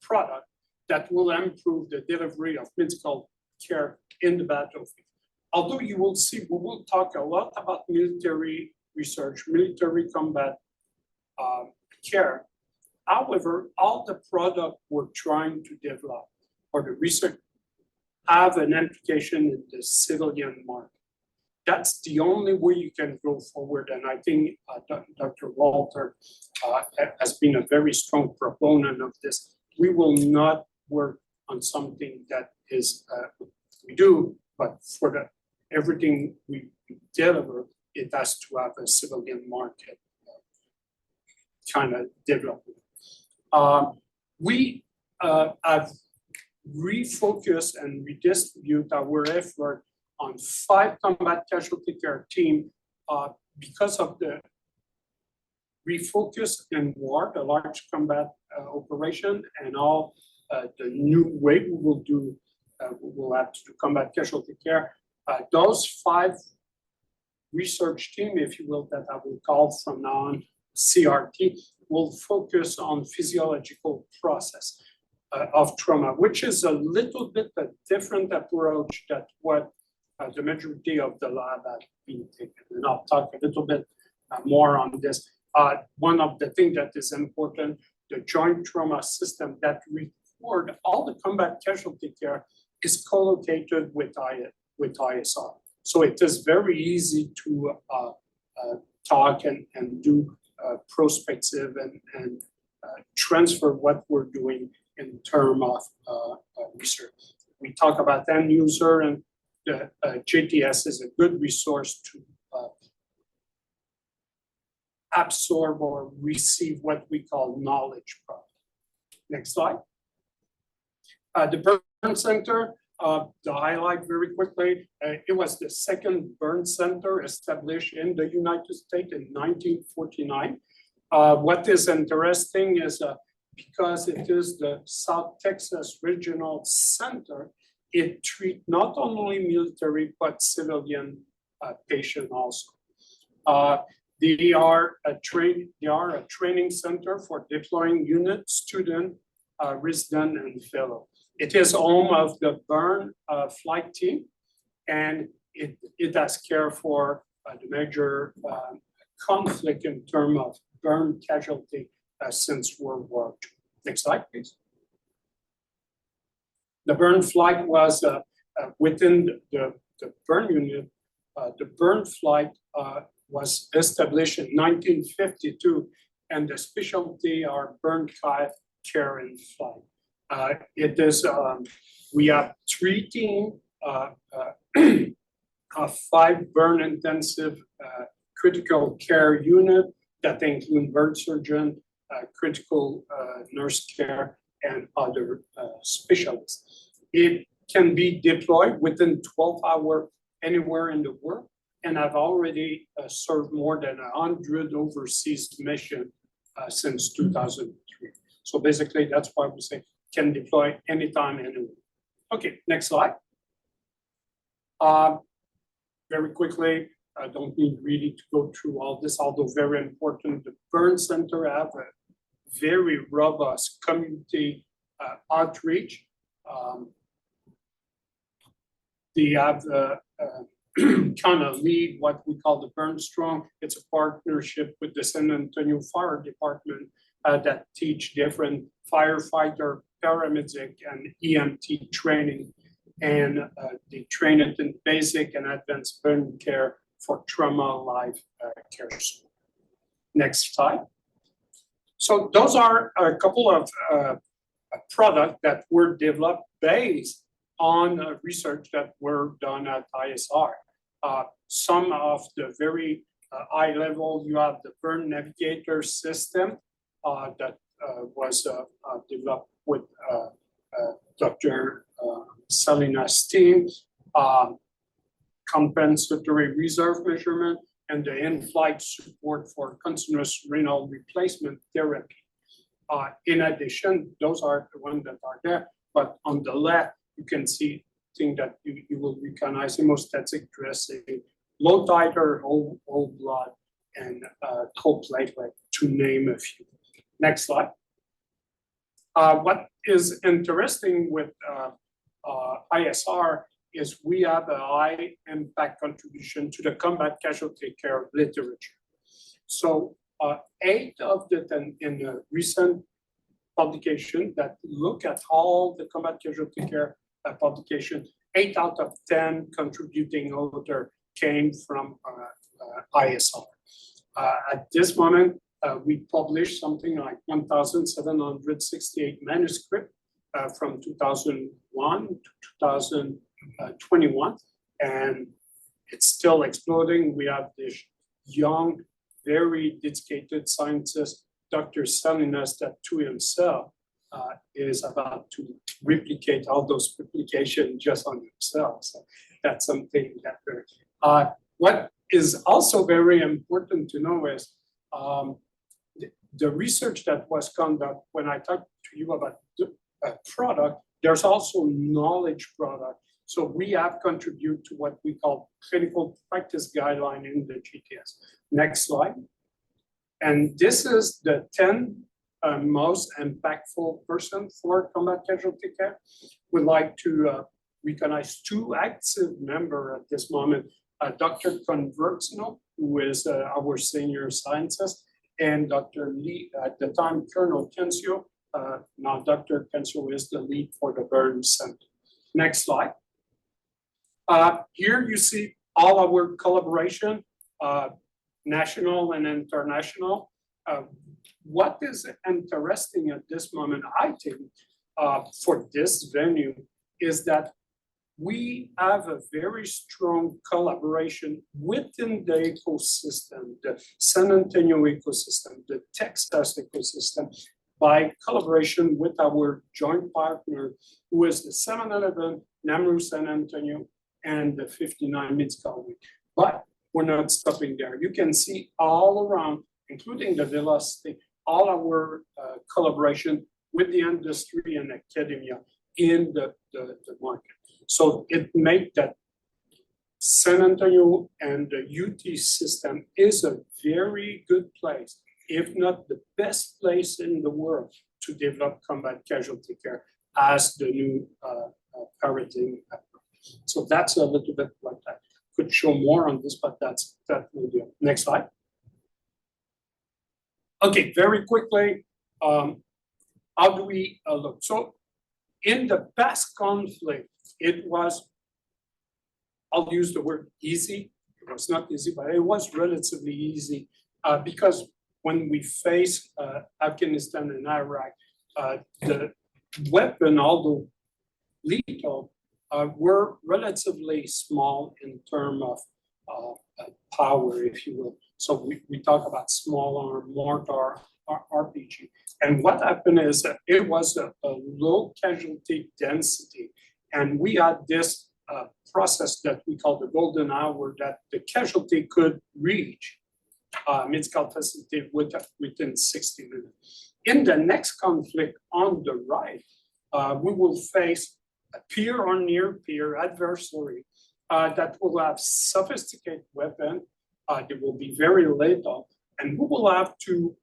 product that will improve the delivery of medical care in the battlefield. Although you will see, we will talk a lot about military research, military combat care. However, all the product we're trying to develop or the research have an application in the civilian market. That's the only way you can go forward. And I think Dr. Walter has been a very strong proponent of this. We will not work on something that is, we do, but for everything we deliver, it has to have a civilian market kind of development. We have refocused and redistribute our effort on 5 combat casualty care teams because of the refocus in war, the large combat operation, and all the new way we will do, we'll have to do combat casualty care. Those 5 research team, if you will, that I will call from now on CRT, will focus on physiological process of trauma, which is a little bit a different approach that what the majority of the lab have been taken. And I'll talk a little bit more on this. One of the things that is important, the joint trauma system that record all the combat casualty care is co-located with ISR. So it is very easy to talk and do prospective and transfer what we're doing in terms of research. We talk about end user, and the JTS is a good resource to absorb or receive what we call knowledge product. Next slide. The Burn Center, to highlight very quickly, it was the second burn center established in the United States in 1949. What is interesting is because it is the South Texas Regional Center, it treats not only military but civilian patients also. They are a training center for deploying unit, student, resident, and fellow. It is home of the burn flight team, and it has care for the major conflict in terms of burn casualty since World War II. Next slide, please. The burn flight was within the burn unit. The burn flight was established in 1952, and the specialty are burn care in flight. It is, we have 3 teams of 5 burn intensive critical care unit that include burn surgeon, critical nurse care, and other specialists. It can be deployed within 12 hours anywhere in the world, and I've already served more than 100 overseas missions since 2003. So basically, that's why we say can deploy anytime, anywhere. Okay, next slide. Very quickly, I don't need really to go through all this, although very important. The Burn Center have a very robust community outreach. They have kind of lead what we call the Burn Strong. It's a partnership with the San Antonio Fire Department that teach different firefighter, paramedic, and EMT training. And they train it in basic and advanced burn care for trauma life care. Next slide. So those are a couple of products that were developed based on research that were done at ISR. Some of the very high level, you have the Burn Navigator system that was developed with Dr. Salinas' team, compensatory reserve measurement, and the in-flight support for continuous renal replacement therapy. In addition, those are the ones that are there, but on the left, you can see things that you will recognize: hemostatic dressing, low titer, whole blood, and coplatelet, to name a few. Next slide. What is interesting with ISR is we have a high impact contribution to the combat casualty care literature. So 8 of them in the recent publication that look at all the combat casualty care publication, 8 out of 10 contributing author came from ISR. At this moment, we published something like 1,768 manuscripts from 2001 to 2021, and it's still exploding. We have this young, very dedicated scientist, Dr. Salinas, that to himself is about to replicate all those publications just on himself. So that's something that what is also very important to know is the research that was conducted when I talked to you about a product, there's also knowledge product. So we have contributed to what we call clinical practice guideline in the GTS. Next slide. And this is the 10 most impactful person for combat casualty care. We'd like to recognize 2 active members at this moment, Dr. Convertino, who is our senior scientist, and Dr. Lee, at the time, Colonel Kencio. Now Dr. Kencio is the lead for the Burn Center. Next slide. Here you see all our collaboration, national and international. What is interesting at this moment, I think, for this venue is that we have a very strong collaboration within the ecosystem, the San Antonio ecosystem, the Texas ecosystem, by collaboration with our joint partner, who is the 7-Eleven, NAMRU San Antonio, and the 59 Mid-Scalaway. But we're not stopping there. You can see all around, including the velocity, all our collaboration with the industry and academia in the market. So it made that San Antonio and the UT system is a very good place, if not the best place in the world, to develop combat casualty care as the new paradigm approach. So that's a little bit like that. Could show more on this, but that's that video. Next slide. Okay, very quickly, how do we look? So in the past conflict, it was, I'll use the word easy. It was not easy, but it was relatively easy because when we face Afghanistan and Iraq, the weapon, although lethal, were relatively small in terms of power, if you will. So we talk about small arm, mortar, RPG. And what happened is that it was a low casualty density. And we had this process that we call the golden hour, that the casualty could reach mid-scale facility within 60 minutes. In the next conflict on the right, we will face a peer or near peer adversary that will have sophisticated weapon. They will be very lethal, and we will have to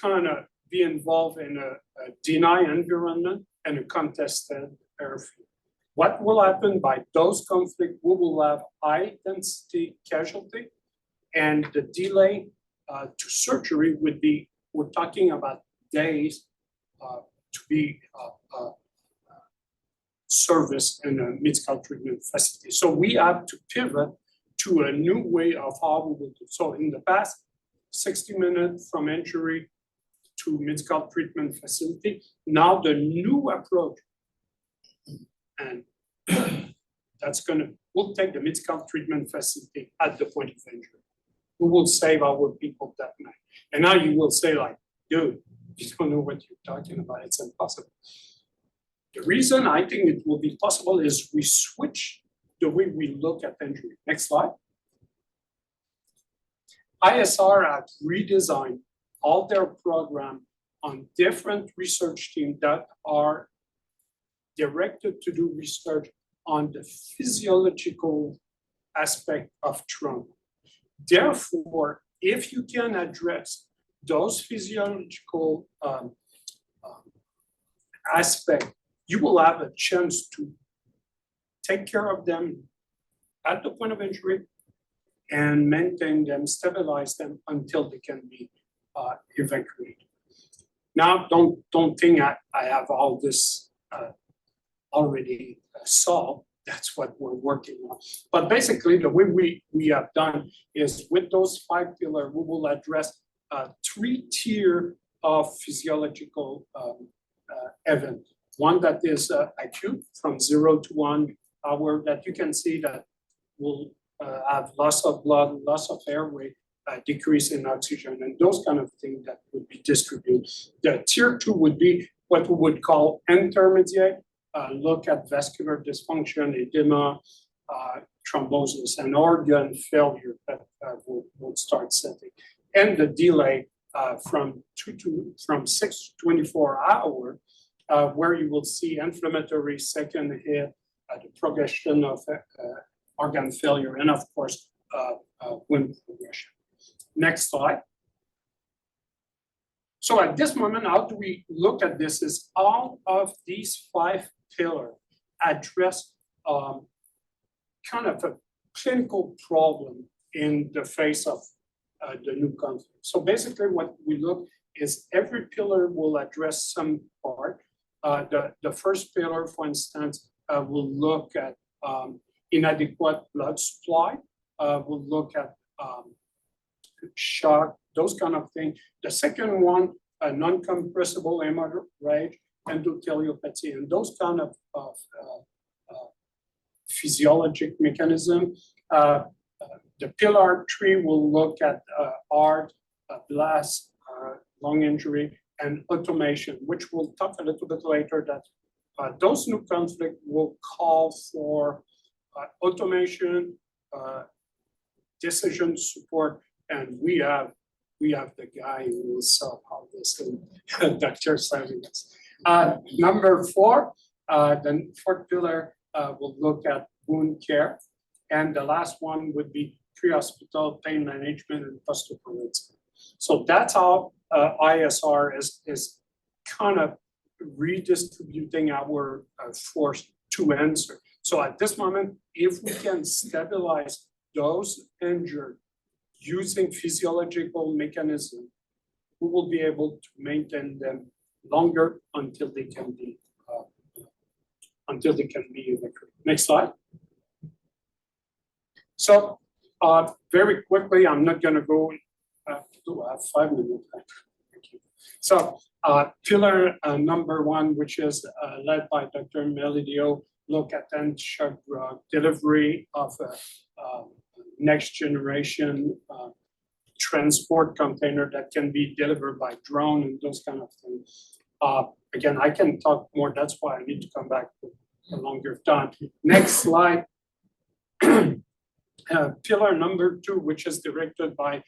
kind of be involved in a denied environment and a contested airfield. What will happen by those conflicts? We will have high density casualty, and the delay to surgery would be, we're talking about days to be serviced in a mid-scale treatment facility. So we have to pivot to a new way of how we will do. So in the past, 60 minutes from injury to mid-scale treatment facility. Now the new approach, and that's we'll take the mid-scale treatment facility at the point of injury. We will save our people that night. And now you will say like, dude, you don't know what you're talking about, it's impossible. The reason I think it will be possible is we switch the way we look at injury. Next slide. ISR have redesigned all their program on different research teams that are directed to do research on the physiological aspect of trauma. Therefore, if you can address those physiological aspects, you will have a chance to take care of them at the point of injury and maintain them, stabilize them until they can be evacuated. Now, don't think I have all this already solved. That's what we're working on. But basically, the way we have done is with those 5 pillars, we will address 3 tiers of physiological events. One that is acute, from 0 to 1 hour, that you can see that will have loss of blood, loss of airway, decrease in oxygen, and those kind of things that would be distributed. The tier 2 would be what we would call intermediate, look at vascular dysfunction, edema, thrombosis and organ failure that will start setting. And the delay from 6 to 24 hours, where you will see inflammatory second hit, the progression of organ failure, and of course, wound progression. Next slide. So at this moment, how do we look at this? Is all of these 5 pillars address kind of a clinical problem in the face of the new conflict. So basically what we look is every pillar will address some part. The first pillar, for instance, will look at inadequate blood supply. We'll look at shock, those kind of things. The second one, non-compressible hemorrhage, endotheliopathy, and those kind of physiologic mechanism. The pillar 3 will look at heart, blast, lung injury, and automation, which we'll talk a little bit later, that those new conflicts will call for automation, decision support, and we have the guy who will solve all this, and Dr. Salinas. Number 4, the 4th pillar will look at wound care, and the last one would be pre-hospital pain management and post-operative. So that's how ISR is kind of redistributing our force to answer. So at this moment, if we can stabilize those injured using physiological mechanism, we will be able to maintain them longer until they can be evacuated. Next slide. So very quickly, I'm not going to go. I have 5 minutes. Thank you. So pillar number 1, which is led by Dr. Melidio, look at anti-shock drug delivery of next generation transport container that can be delivered by drone and those kind of things. Again, I can talk more. That's why I need to come back with a longer time. Next slide. Pillar number 2, which is directed by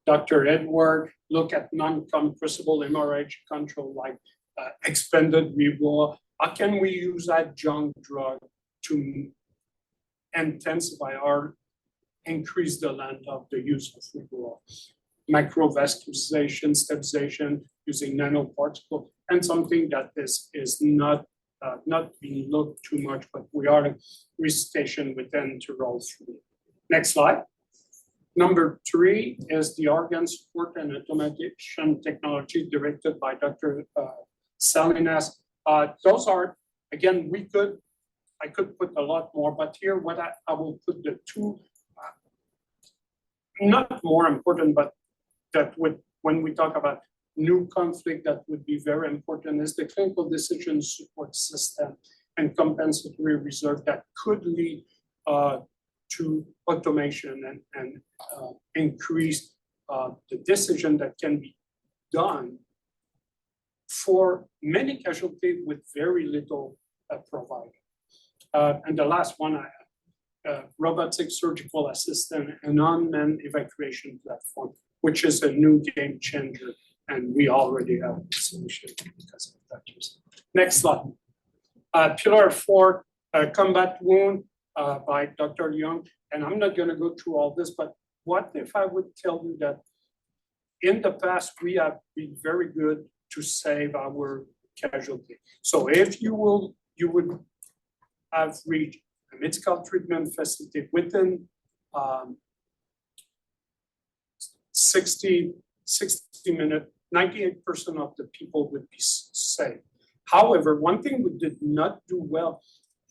Dr. Edward, look at non-compressible hemorrhage control, like expanded reroll. How can we use adjunct drug to intensify or increase the length of the use of reroll? Microvascularization, stabilization using nanoparticle, and something that is not being looked too much, but we are resuscitation within to roll through. Next slide. Number 3 is the organ support and automation technology directed by Dr. Salinas. Those are, again, I could put a lot more, but here what I will put the 2, not more important, but that when we talk about new conflict, that would be very important, is the clinical decision support system and compensatory reserve that could lead to automation and increase the decision that can be done for many casualties with very little provided. And the last one, robotic surgical assistant and unmanned evacuation platform, which is a new game changer, and we already have a solution because of that. Next slide. Pillar 4, combat wound by Dr. Young, and I'm not going to go through all this, but what if I would tell you that in the past we have been very good to save our casualty. So if you would have reached a medical treatment facility within 60 minutes, 98% of the people would be safe. However, one thing we did not do well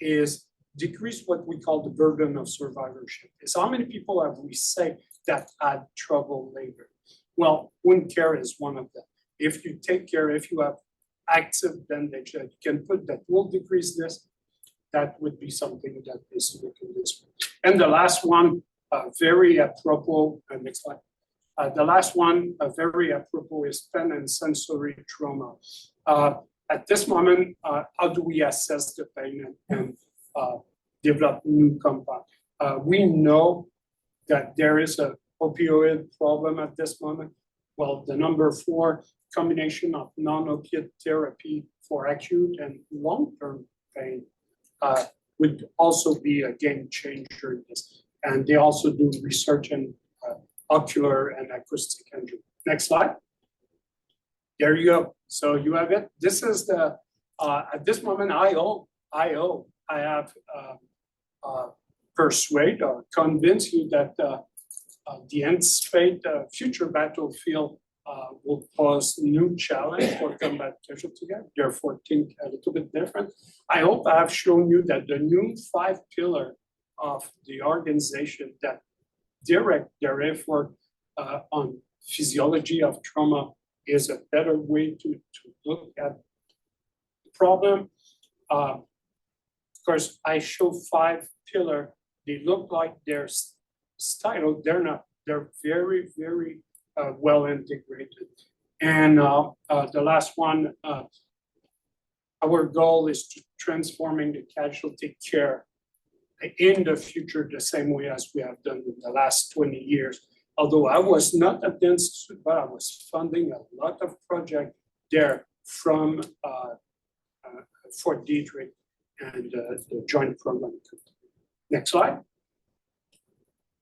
is decrease what we call the burden of survivorship. Is how many people have we saved that had trouble later? Well, wound care is one of them. If you take care, if you have active bandage that you can put that will decrease this, that would be something that is looking this way. And the last one, very apropos, next slide. The last one, very apropos, is pain and sensory trauma. At this moment, how do we assess the pain and develop new compound. We know that there is a opioid problem at this moment. Well, the number 4 combination of non-opiate therapy for acute and long-term pain would also be a game changer in this. And they also do research in ocular and acoustic injury. Next slide. There you go. So you have it. This is the, at this moment, I have persuade or convince you that the anticipate future battlefield will pose new challenge for combat casualty care. Therefore, think a little bit different. I hope I have shown you that the new 5 pillar of the organization that direct their effort on physiology of trauma is a better way to look at the problem. Of course, I show 5 pillar. They look like they're styled. They're not. They're very, very well integrated. And the last one, our goal is to transforming the casualty care in the future the same way as we have done in the last 20 years. Although I was not at the institute, but I was funding a lot of projects there from Fort Detrick and the joint program. Next slide.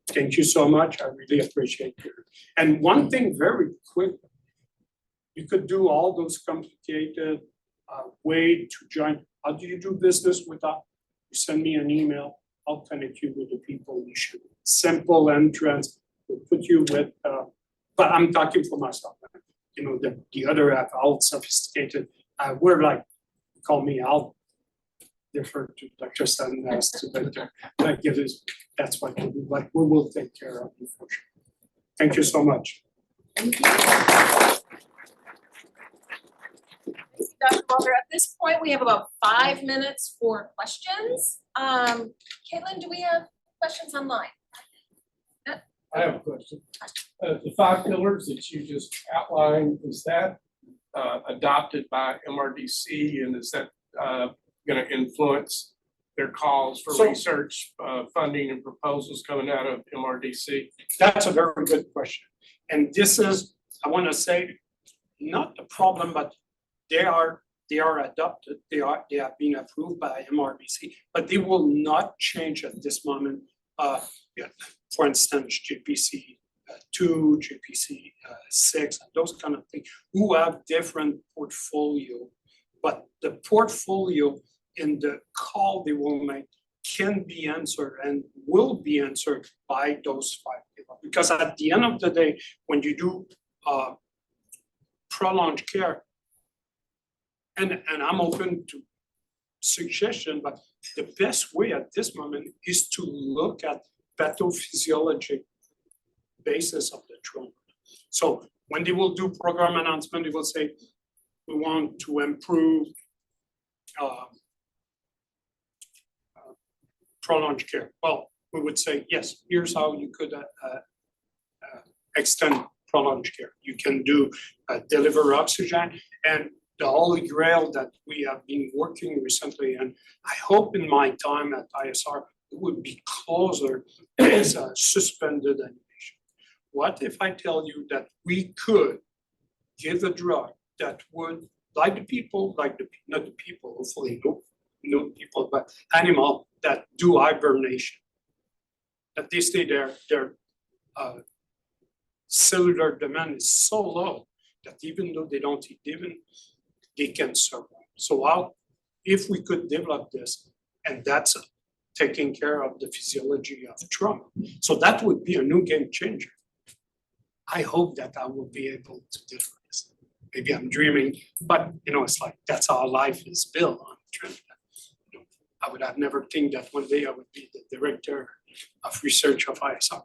Thank you so much. I really appreciate it. And one thing very quick, you could do all those complicated way to join. How do you do business with us? You send me an email. I'll connect you with the people you should. Simple entrance. We'll put you with, but I'm talking for myself. You know, the other app, all sophisticated. We're like, call me, I'll defer to Dr. Sutton as to that give us, that's what we do. Like, we will take care of you for sure. Thank you so much. Thank you. Dr. Walter, at this point, we have about 5 minutes for questions. Caitlin, do we have questions online? I have a question. The 5 pillars that you just outlined, is that adopted by MRDC, and is that going to influence their calls for research, funding, and proposals coming out of MRDC? That's a very good question. And this is, I want to say, not the problem, but they are adopted. They have been approved by MRDC, but they will not change at this moment. For instance, GPC 2, GPC 6, and those kind of things, who have different portfolio, but the portfolio in the call they will make can be answered and will be answered by those 5 people. Because at the end of the day, when you do prolonged care, and I'm open to suggestion, but the best way at this moment is to look at pathophysiologic basis of the trauma. So when they will do program announcement, they will say, we want to improve prolonged care. Well, we would say, yes, here's how you could extend prolonged care. You can do deliver oxygen, and the holy grail that we have been working recently, and I hope in my time at ISR, it would be closer as suspended animation. What if I tell you that we could give a drug that would, like the people, not the people, hopefully no people, but animal that do hibernation, that they stay there, their cellular demand is so low that even though they don't eat, they can survive. So how, if we could develop this, and that's taking care of the physiology of trauma. So that would be a new game changer. I hope that I will be able to deliver this. Maybe I'm dreaming, but it's like, that's how life is built on Trinidad. I would have never think that one day I would be the director of research of ISR.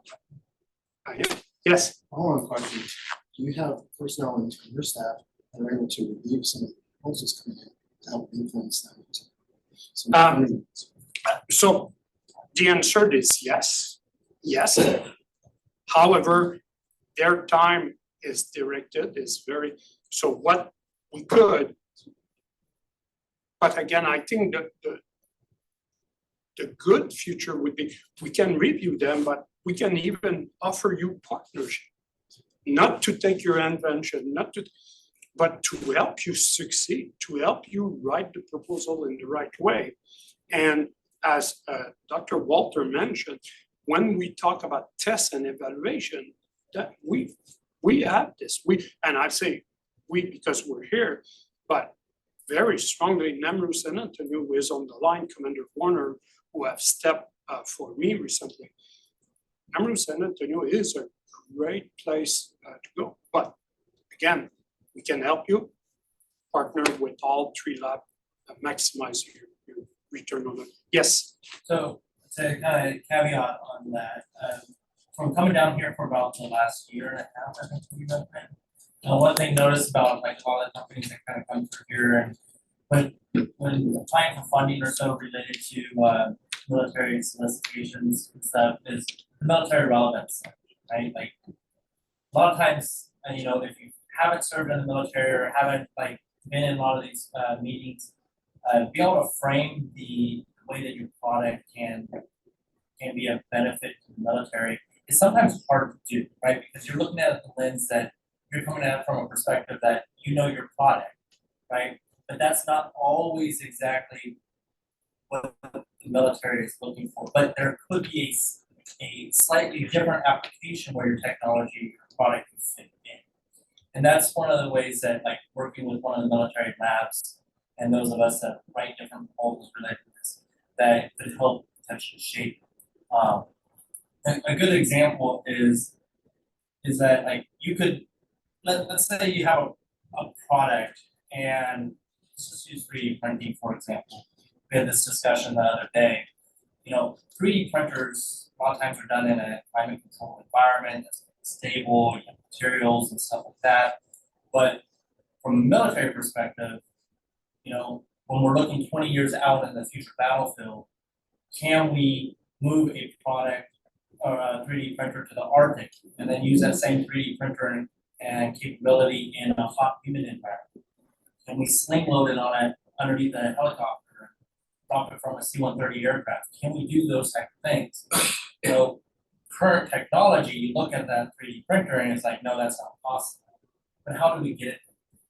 Yes. One question. Do you have personnel in your staff that are able to review some of the proposals coming in to help influence them? So the answer is yes. However, their time is directed, is very, so what we could, but again, I think that the good future would be, we can review them, but we can even offer you partnership. Not to take your invention, but to help you succeed, to help you write the proposal in the right way. And as Dr. Walter mentioned, when we talk about tests and evaluation, that we have this, and I say we because we're here, but very strongly, Namru San Antonio is on the line, Commander Warner, who have stepped for me recently. Namru San Antonio is a great place to go, but again, we can help you partner with all three labs, maximize your return on it. Yes. So to kind of caveat on that, from coming down here for about the last year and a half, I think we've been. One thing noticed about like all the companies that kind of come through here, and when applying for funding or so related to military solicitations and stuff, is the military relevance, right? Like a lot of times, you know, if you haven't served in the military or haven't like been in a lot of these meetings, be able to frame the way that your product can be a benefit to the military is sometimes hard to do, right? Because you're looking at the lens that you're coming at it from a perspective that you know your product, right? But that's not always exactly what the military is looking for. But there could be a slightly different application where your technology or product can fit in. And that's one of the ways that, like, working with one of the military labs and those of us that write different proposals related to this, that could help potentially shape. A good example is that, like, you could, let's say you have a product, and let's just use 3D printing, for example. We had this discussion the other day. You know, 3D printers a lot of times are done in a climate controlled environment that's stable, you have materials and stuff like that. But from a military perspective, you know, when we're looking 20 years out in the future battlefield, can we move a product or a 3D printer to the Arctic and then use that same 3D printer and capability in a hot, humid environment? Can we sling load it on it underneath a helicopter, drop it from a C-130 aircraft? Can we do those type of things? You know, current technology, you look at that 3D printer and it's like, no, that's not possible. But how do we get it?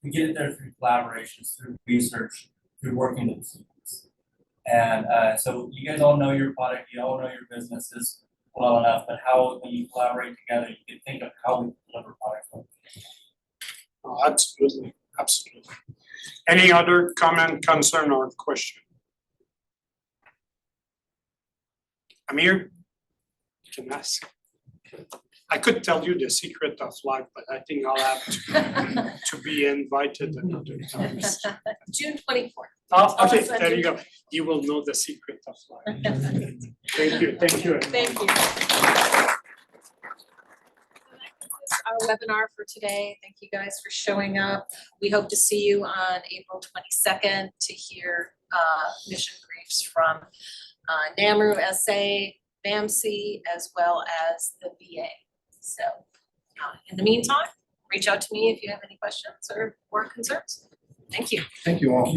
We get it there through collaborations, through research, through working with students. And so you guys all know your product, you all know your businesses well enough, but how, when you collaborate together, you can think of how we deliver products. Oh, absolutely, absolutely. Any other comment, concern, or question? Amir, you can ask. I could tell you the secret of life, but I think I'll have to be invited another time. June 24th. Oh, okay, there you go. You will know the secret of life. Thank you, thank you. Thank you. Our webinar for today. Thank you guys for showing up. We hope to see you on April 22nd to hear mission briefs from NAMRU SA, BAMC, as well as the VA. So in the meantime, reach out to me if you have any questions or concerns. Thank you. Thank you all.